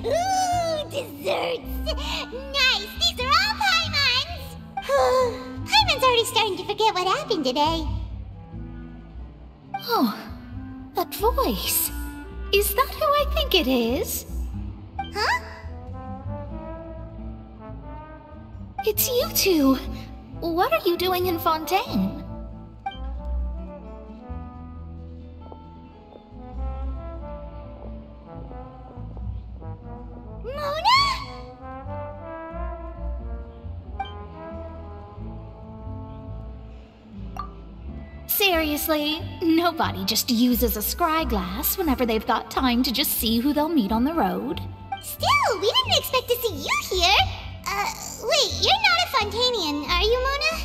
Ooh, desserts! Nice! These are all Paimon's! Paimon's already starting to forget what happened today. Oh, that voice. Is that who I think it is? Huh? It's you two. What are you doing in Fontaine? Mona? Seriously, nobody just uses a scry glass whenever they've got time to just see who they'll meet on the road. Still, we didn't expect to see you here. Wait, you're not a Fontainian, are you, Mona?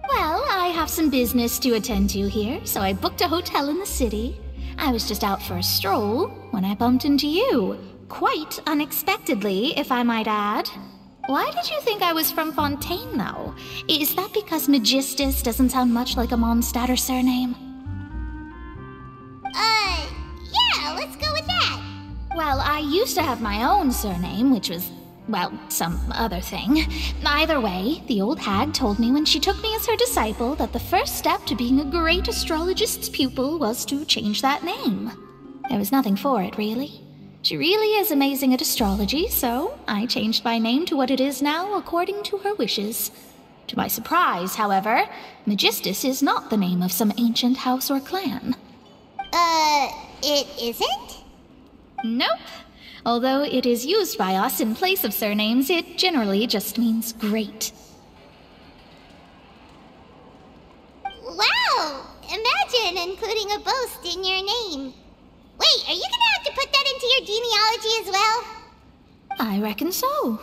Well, I have some business to attend to here, so I booked a hotel in the city. I was just out for a stroll when I bumped into you. Quite unexpectedly, if I might add. Why did you think I was from Fontaine, though? Is that because Magistus doesn't sound much like a Mondstadter surname? Yeah, let's go with that. Well, I used to have my own surname, which was, well, some other thing. Either way, the old hag told me when she took me as her disciple that the first step to being a great astrologist's pupil was to change that name. There was nothing for it, really. She really is amazing at astrology, so I changed my name to what it is now according to her wishes. To my surprise, however, Magistus is not the name of some ancient house or clan. It isn't? Nope. Although it is used by us in place of surnames, it generally just means great. Wow! Imagine including a boast in your name. Wait, are you gonna have to put that into your genealogy as well? I reckon so.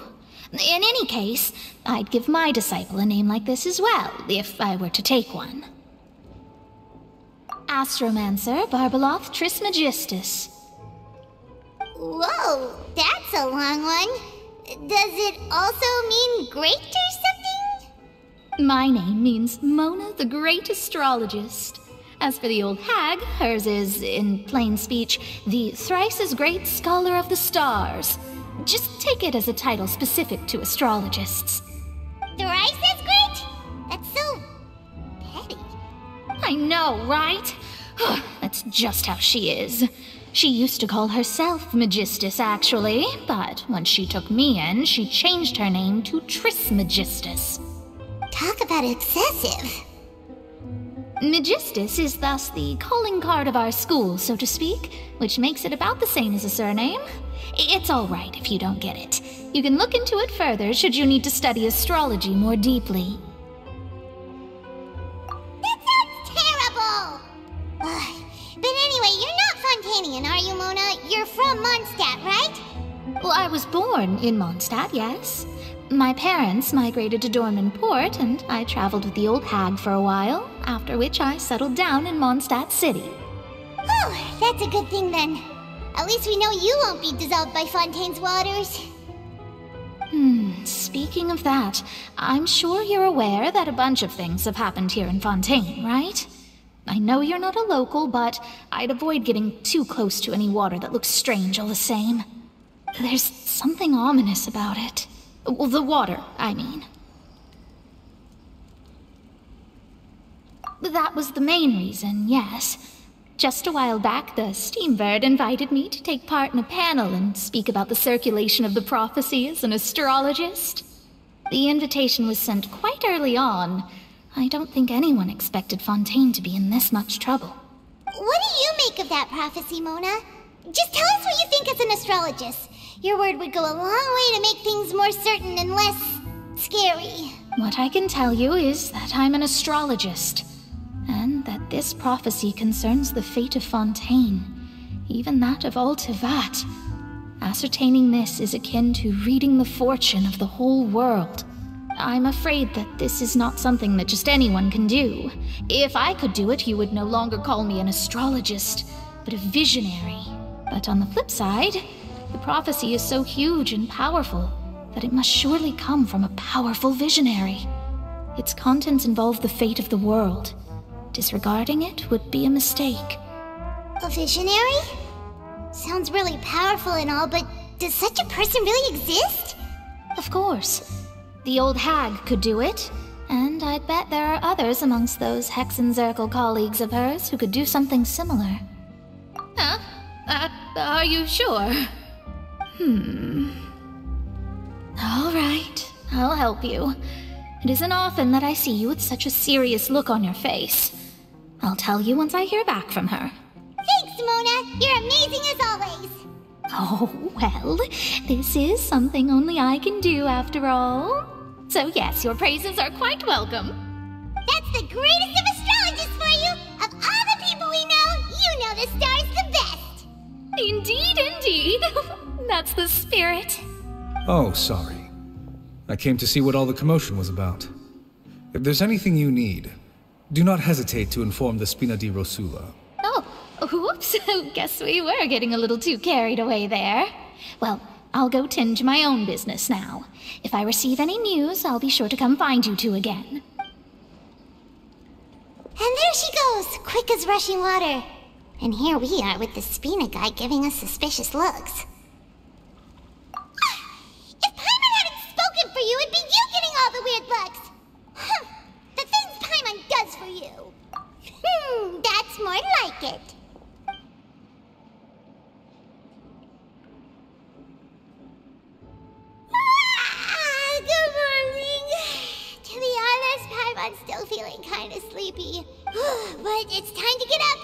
In any case, I'd give my disciple a name like this as well, if I were to take one. Astromancer Barbeloth Trismegistus. Whoa, that's a long one. Does it also mean great or something? My name means Mona the Great Astrologist. As for the old hag, hers is, in plain speech, the thrice-as-great Scholar of the Stars. Just take it as a title specific to astrologists. Thrice as great? That's so petty. I know, right? That's just how she is. She used to call herself Magistus, actually, but when she took me in, she changed her name to Trismegistus. Talk about excessive. Magistus is thus the calling card of our school, so to speak, which makes it about the same as a surname. It's all right if you don't get it. You can look into it further should you need to study astrology more deeply. That sounds terrible! But anyway, you're not Fontainian, are you, Mona? You're from Mondstadt, right? Well, I was born in Mondstadt, yes. My parents migrated to Dorman Port, and I traveled with the old hag for a while, after which I settled down in Mondstadt City. Oh, that's a good thing then. At least we know you won't be dissolved by Fontaine's waters. Speaking of that, I'm sure you're aware that a bunch of things have happened here in Fontaine, right? I know you're not a local, but I'd avoid getting too close to any water that looks strange all the same. There's something ominous about it. Well, the water, I mean. That was the main reason, yes. Just a while back, the Steambird invited me to take part in a panel and speak about the circulation of the prophecy as an astrologist. The invitation was sent quite early on. I don't think anyone expected Fontaine to be in this much trouble. What do you make of that prophecy, Mona? Just tell us what you think as an astrologist. Your word would go a long way to make things more certain and less scary. What I can tell you is that I'm an astrologist, and that this prophecy concerns the fate of Fontaine, even that of all Tevat. Ascertaining this is akin to reading the fortune of the whole world. I'm afraid that this is not something that just anyone can do. If I could do it, you would no longer call me an astrologist, but a visionary. But on the flip side, the prophecy is so huge and powerful that it must surely come from a powerful visionary. Its contents involve the fate of the world. Disregarding it would be a mistake. A visionary? Sounds really powerful and all, but does such a person really exist? Of course. The old hag could do it, and I'd bet there are others amongst those Hexenzirkel colleagues of hers who could do something similar. Huh? Are you sure? All right, I'll help you. It isn't often that I see you with such a serious look on your face. I'll tell you once I hear back from her. Thanks, Mona. You're amazing as always. Oh, well, this is something only I can do after all. So yes, your praises are quite welcome. That's the greatest of astrologists for you! Of all the people we know, you know the star's the best! Indeed, indeed. That's the spirit. Oh, sorry. I came to see what all the commotion was about. If there's anything you need, do not hesitate to inform the Spina di Rosula. Oh, whoops. Guess we were getting a little too carried away there. Well, I'll go tend to my own business now. If I receive any news, I'll be sure to come find you two again. And there she goes, quick as rushing water. And here we are with the Spina guy giving us suspicious looks. If Paimon hadn't spoken for you, it'd be you getting all the weird looks. Huh, the things Paimon does for you. That's more like it. Good morning. To be honest, Paimon's still feeling kind of sleepy. But it's time to get up,